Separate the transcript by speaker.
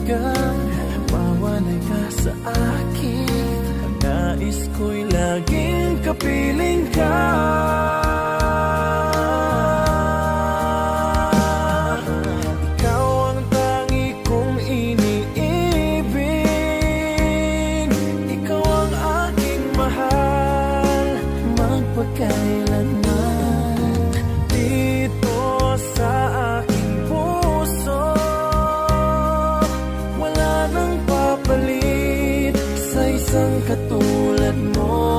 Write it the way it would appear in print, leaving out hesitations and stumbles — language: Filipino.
Speaker 1: hanggang mawalay ka sa akin. Ang nais ko'y laging kapiling ka. Ikaw ang tangi kong iniibig. Ikaw ang aking mahal, magpakailanman. Dito sa aking puso, wala nang papalit sa isang katulad mo.